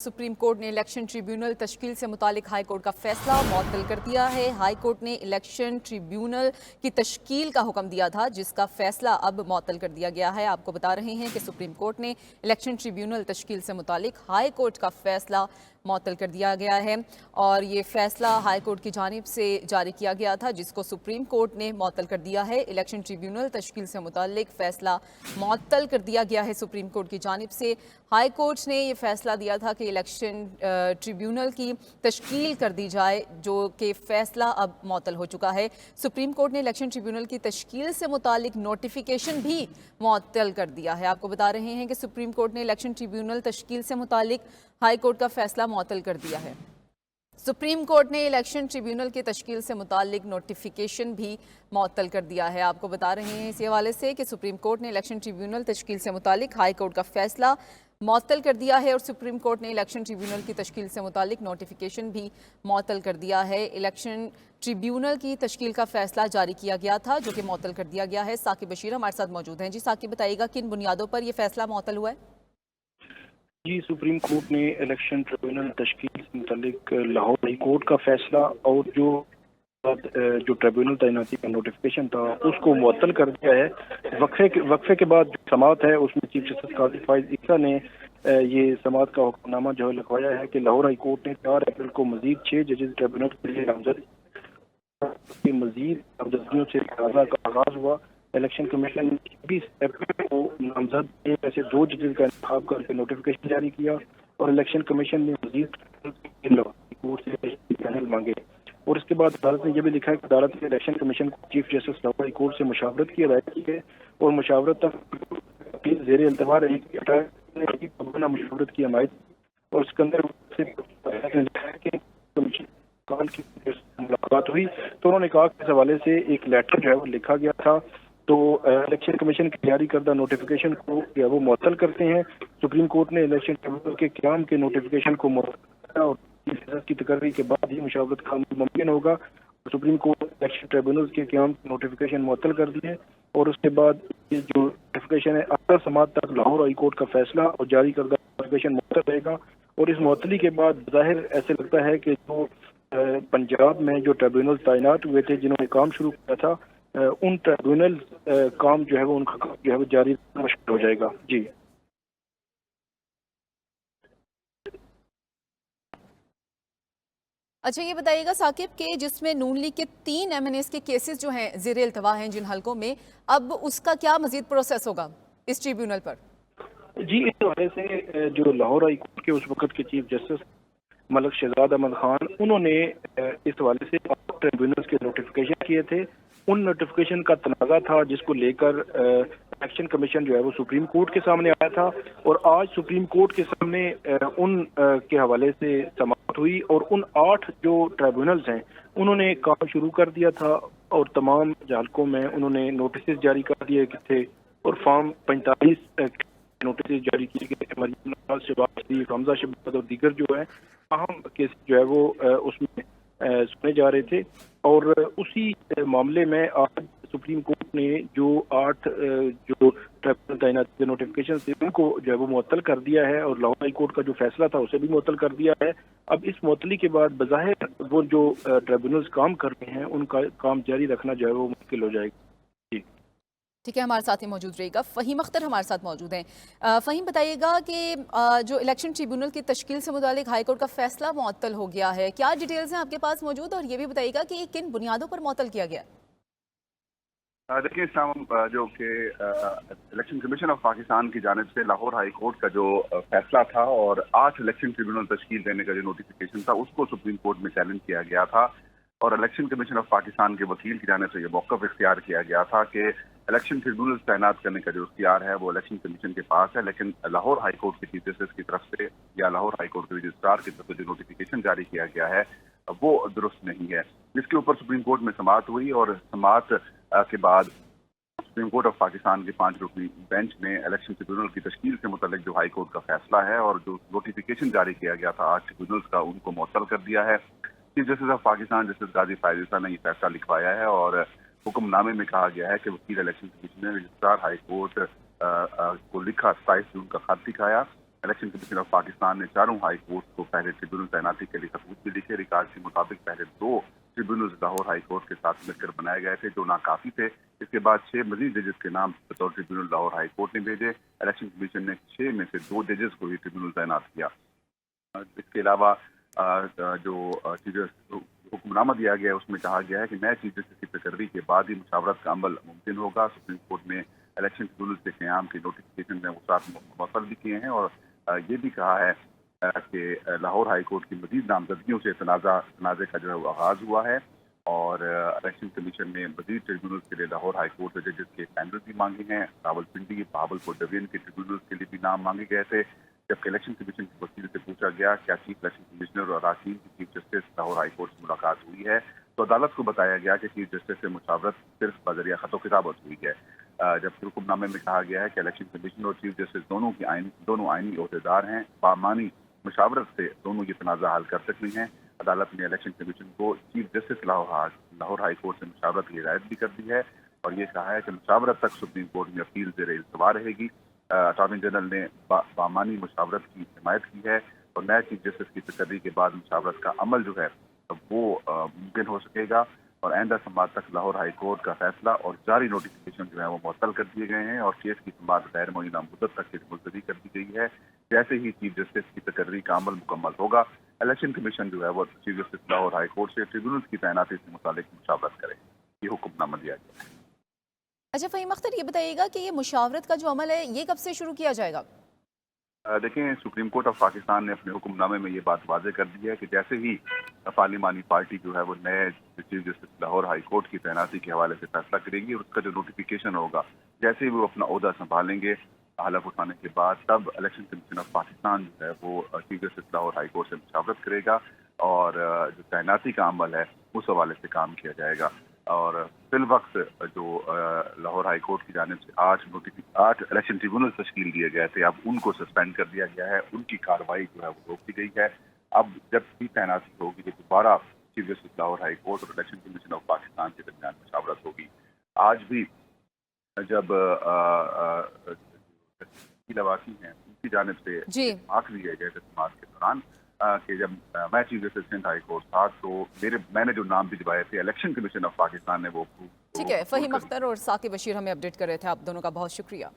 Supreme court ने election tribunal तश्कील से मुतालिक हाई कोर्ट का फैसला मुअत्तल कर दिया है। हाई कोर्ट ने इलेक्शन ट्रिब्यूनल की तश्कील का हुक्म दिया था, जिसका फैसला अब मुअत्तल कर दिया गया है। आपको बता रहे हैं कि सुप्रीम कोर्ट ने इलेक्शन ट्रिब्यूनल तश्कील से मुतालिक हाई कोर्ट का फैसला मुअत्तल कर दिया गया है और ये फैसला हाई कोर्ट की जानिब से जारी किया गया था, जिसको सुप्रीम कोर्ट ने मुअत्तल कर दिया है। इलेक्शन ट्रिब्यूनल तश्कील से मुतालिक फैसला मुअत्तल कर दिया गया है सुप्रीम कोर्ट की जानिब से। हाई कोर्ट ने ये फैसला दिया था कि इलेक्शन ट्रिब्यूनल की तश्कील कर दी जाए, जो कि फैसला अब मुअत्तल हो चुका है। सुप्रीम कोर्ट ने इलेक्शन ट्रिब्यूनल की तश्कील से मुतालिक नोटिफिकेशन भी मुअत्तल कर दिया है। आपको बता रहे हैं कि सुप्रीम कोर्ट ने इलेक्शन ट्रिब्यूनल तश्कील से मुतालिक हाई कोर्ट का फैसला मुअत्तल कर दिया है। सुप्रीम कोर्ट ने इलेक्शन ट्रिब्यूनल की तश्कील से मुतालिक नोटिफिकेशन भी मुअत्तल कर दिया है। आपको बता रहे हैं इसी हवाले से कि सुप्रीम कोर्ट ने इलेक्शन ट्रिब्यूनल तश्कील से मुतालिक हाई कोर्ट का फैसला मुअत्तल कर दिया है और सुप्रीम कोर्ट ने इलेक्शन ट्रिब्यूनल की तश्कील से मुतालिक नोटिफिकेशन भी मुअत्तल कर दिया है। इलेक्शन ट्रिब्यूनल की तश्कील का फैसला जारी किया गया था, जो कि मुअत्तल कर दिया गया है। साकिब बशीर हमारे साथ मौजूद हैं। जी साकिब, बताइएगा किन बुनियादों पर यह फैसला मुअत्तल हुआ है? जी, सुप्रीम कोर्ट ने इलेक्शन ट्रिब्यूनल तश्कील से मुतालिक लाहौर हाई कोर्ट का फैसला और जो ट्रिब्यूनल तैनाती का नोटिफिकेशन था उसको मुअत्तल कर दिया है। वक्फे के बाद जो समाअत है उसमें चीफ जस्टिस काजी फाइज ईसा ने ये समाअत का हुक्मनामा जो है लिखवाया है कि लाहौर हाई कोर्ट ने 4 अप्रैल को मजीद 6 जजेस ट्रिब्यूनल के लिए नामजद मजीद नामजदगियों से इजलास का आगाज हुआ। इलेक्शन कमीशन ने 20 अप्रैल को नामजद ऐसे 2 जजेस का इंतखाब करके नोटिफिकेशन जारी किया और इलेक्शन कमीशन ने मजीद कोर्ट से पैनल मांगे और इसके बाद अदालत ने यह भी लिखा है कि अदालत ने इलेक्शन कमीशन को chief justice Lahore high court से मुशावरत की हिदायत की है और मुशावरत तक जेर अल्तवा रही मुशावरत की हमायत और सिकंदर से मुलाकात हुई तो उन्होंने कहा कि इस हवाले से एक लेटर जो है वो लिखा गया था, तो इलेक्शन कमीशन के जारी करदा नोटिफिकेशन को जो है वो मुअत्तल करते हैं। सुप्रीम कोर्ट ने इलेक्शन ट्रिब्यूनल के क़याम के नोटिफिकेशन को मुअत्तल और की तकर्री के बाद ही मुशावरत का मुमकिन होगा। सुप्रीम कोर्ट इलेक्शन ट्रिब्यूनल के क़याम नोटिफिकेशन मुअत्तल कर दिए और उसके बाद ये जो नोटिफिकेशन है अगले समाअत तक लाहौर हाई कोर्ट का फैसला और जारी करदा नोटिफिकेशन मुअत्तल रहेगा। और इस मुअत्तली के बाद ज़ाहिर ऐसे लगता है कि जो पंजाब में जो ट्रिब्यूनल तैनात हुए थे जिन्होंने काम शुरू किया था, उन ट्रिब्यूनल काम जो है वो उनका काम जो है वो जारी मुश्किल हो जाएगा। जी अच्छा, ये बताइएगा साकिब के जिसमें नून लीग के 3 एमएनएस के केसेस जो हैं ज़ेर इल्तवा हैं जिन हलकों में, अब उसका क्या मजीद प्रोसेस होगा इस ट्रिब्यूनल पर? जी, इस हवाले से जो लाहौर हाई कोर्ट के उस वक्त के चीफ जस्टिस मलिक शहजाद अहमद खान, उन्होंने इस हवाले से ट्रिब्यूनल्स के नोटिफिकेशन किए थे। उन नोटिफिकेशन का तनाज़ा था जिसको लेकर इलेक्शन कमीशन जो है वो सुप्रीम कोर्ट के सामने आया था और आज सुप्रीम कोर्ट के सामने उन के हवाले से समाअत हुई और उन 8 जो ट्रिब्यूनल्स हैं उन्होंने काम शुरू कर दिया था और तमाम हलकों में उन्होंने नोटिस जारी कर दिए थे और फॉर्म 45 नोटिस जारी किए गए। मरियम नवाज, शहबाज शरीफ, हमजा शहबाज और दीगर जो है अहम केस जो है वो उसमें सुने जा रहे थे और उसी मामले में आज सुप्रीम कोर्ट ने जो 8 जो ट्रिब्यूनल तैनाती के नोटिफिकेशन थे उनको जो है वो मुअत्तल कर दिया है और लाहौर हाई कोर्ट का जो फैसला था उसे भी मुअत्तल कर दिया है। अब इस मुअत्तली के बाद बज़ाहिर वो जो ट्रिब्यूनल्स काम कर रहे हैं उनका काम जारी रखना जो है वो मुश्किल हो जाएगा। जी ठीक है, हमारे साथ ही मौजूद रहेगा फ़हीम अख्तर हमारे साथ मौजूद हैं। फ़हीम, बताइएगा कि जो इलेक्शन ट्रिब्यूनल की तश्कील से मुतालिक हाई कोर्ट का फैसला मुअत्तल हो गया है, क्या डिटेल्स हैं आपके पास मौजूद, और ये भी बताइएगा कि किन बुनियादों पर मुअत्तल किया गया? देखिए इस्लाम, जो कि इलेक्शन कमीशन ऑफ पाकिस्तान की जानिब से लाहौर हाई कोर्ट का जो फैसला था और 8 इलेक्शन ट्रिब्यूनल तश्कील देने का जो नोटिफिकेशन था उसको सुप्रीम कोर्ट में चैलेंज किया गया था और इलेक्शन कमीशन ऑफ पाकिस्तान के वकील की जानिब से ये मौक़िफ़ इख्तियार किया गया था कि इलेक्शन ट्रिब्यूनल तैनात करने का जो इख्तियार है वो इलेक्शन कमीशन के पास है, लेकिन लाहौर हाई कोर्ट के चीफ जस्टिस की तरफ से या लाहौर हाई कोर्ट के रजिस्ट्रार की तरफ से जो नोटिफिकेशन जारी किया गया है वो दुरुस्त नहीं है। जिसके ऊपर सुप्रीम कोर्ट में समाअत हुई और समाअत के बाद सुप्रीम कोर्ट ऑफ पाकिस्तान के 5 रुकनी बेंच ने इलेक्शन ट्रिब्यूनल की तश्कील से मुतालिक जो हाई कोर्ट का फैसला है और जो नोटिफिकेशन जारी किया गया था 8 ट्रिब्यूनल्स का, उनको मुअत्तल कर दिया है। Chief justice of Pakistan justice Qazi Faez Isa ने ये फैसला लिखवाया है और हुक्मनामे में कहा गया है कि वकील इलेक्शन कमीशन ने रजिस्ट्रार हाई कोर्ट को लिखा 27 जून का खत दिखाया। इलेक्शन कमीशन ऑफ पाकिस्तान ने चारों हाई कोर्ट को पहले ट्रिब्यूनल तैनाती के लिए सबूत भी लिखे। रिकॉर्ड के मुताबिक पहले 2 ट्रिब्यूनल लाहौर हाई कोर्ट के साथ मिलकर बनाए गए थे, जो नाकाफी थे। इसके बाद 6 मजीद जजेस के नाम बतौर ट्रिब्यूनल लाहौर हाई कोर्ट ने भेजे। इलेक्शन कमीशन ने 6 में से 2 जजेस को ही ट्रिब्यूनल तैनात किया। इसके अलावा जो हुक्मनामा दिया गया है उसमें कहा गया है कि नए चीफ जस्टिस की तकर्री के बाद ही मुशावरत का अमल मुमकिन होगा। सुप्रीम कोर्ट ने इलेक्शन ट्रिब्यूनल के क़याम के नोटिफिकेशन में वसात मुफल भी किए हैं और ये भी कहा है कि लाहौर हाई कोर्ट की मजीद नामजदगियों से तनाज़े का जो है वो आगाज़ हुआ है और इलेक्शन कमीशन ने मजीद ट्रिब्यूनल के लिए लाहौर हाई कोर्ट के जजेस के पैनल भी मांगे हैं। रावलपिंडी, बहावलपुर डिवीजन के ट्रिब्यूनल के लिए भी नाम मांगे गए थे। जबकि इलेक्शन कमीशन के वकील से पूछा गया क्या चीफ इलेक्शन कमिश्नर और अराकीन की chief justice Lahore high court से मुलाकात हुई है, तो अदालत को बताया गया कि चीफ जस्टिस से मुशावरत सिर्फ बजरिया खतो किताबत हुई है। जबकि हुक्मनामे में कहा गया है कि इलेक्शन कमीशन और चीफ जस्टिस दोनों आईनी ओहदेदार हैं, बामानी मुशावरत से दोनों ये तनाज़ा हल कर सकती हैं। अदालत ने इलेक्शन कमीशन को chief justice Lahore high court से मुशावरत की हिदायत भी कर दी है और ये कहा है कि मुशावरत तक सुप्रीम कोर्ट में अपील ज़ेर इल्तवा रहेगी। अटॉर्नी जनरल ने बामानी मुशावरत की हिमायत की है और नए चीफ जस्टिस की तकर्री के बाद मुशावरत का अमल जो है वो मुमकिन हो सकेगा और आइंदा समात तक लाहौर हाई कोर्ट का फैसला और जारी नोटिफिकेशन जो है वो मुअत्तल कर दिए गए हैं और केस की समात गैर मुअय्यना मुद्दत तक की मुलतवी कर दी गई है। जैसे ही चीफ जस्टिस की तकर्री का अमल मुकम्मल होगा, इलेक्शन कमीशन जो है वो chief justice Lahore high court से ट्रिब्यूनल की तैनाती से मुतालिक मुशावरत करे। ये हुक्मनामा दिया गया है। अच्छा फ़हीम अख्तर, ये बताइएगा कि ये मुशावरत का जो अमल है ये कब से शुरू किया जाएगा? देखें, सुप्रीम कोर्ट ऑफ पाकिस्तान ने अपने हुक्मनामे में ये बात वाज़ेह कर दी है कि जैसे ही पार्लिमानी पार्टी जो है वो नए chief justice Lahore high court की तैनाती के हवाले से फैसला करेगी और उसका जो नोटिफिकेशन होगा, जैसे ही वो अपना ओहदा संभालेंगे हलफ उठाने के बाद, तब इलेक्शन कमीशन ऑफ पाकिस्तान जो है वो chief justice Lahore high court से मुशावरत करेगा और जो तैनाती का अमल है उस हवाले से काम किया जाएगा। और फिल वक्त जो लाहौर हाई कोर्ट की जानिब से 8 इलेक्शन ट्रिब्यूनल तश्कील दिए गए थे, अब उनको सस्पेंड कर दिया गया है, उनकी कार्रवाई जो है वो रोक दी गई है। अब जब भी तैनाती होगी तो दोबारा chief justice Lahore high court और इलेक्शन कमीशन ऑफ पाकिस्तान के दरमियान मुशावरत होगी। आज भी जब लवासी हैं उनकी जानिब से आख लिए गए थे समाज के दौरान कि जब मैं chief justice Sindh high court था तो मैंने जो नाम भिजवाए थे इलेक्शन कमीशन ऑफ पाकिस्तान ने वो ठीक है। फ़हीम अख्तर और साकिब बशीर हमें अपडेट कर रहे थे, आप दोनों का बहुत शुक्रिया।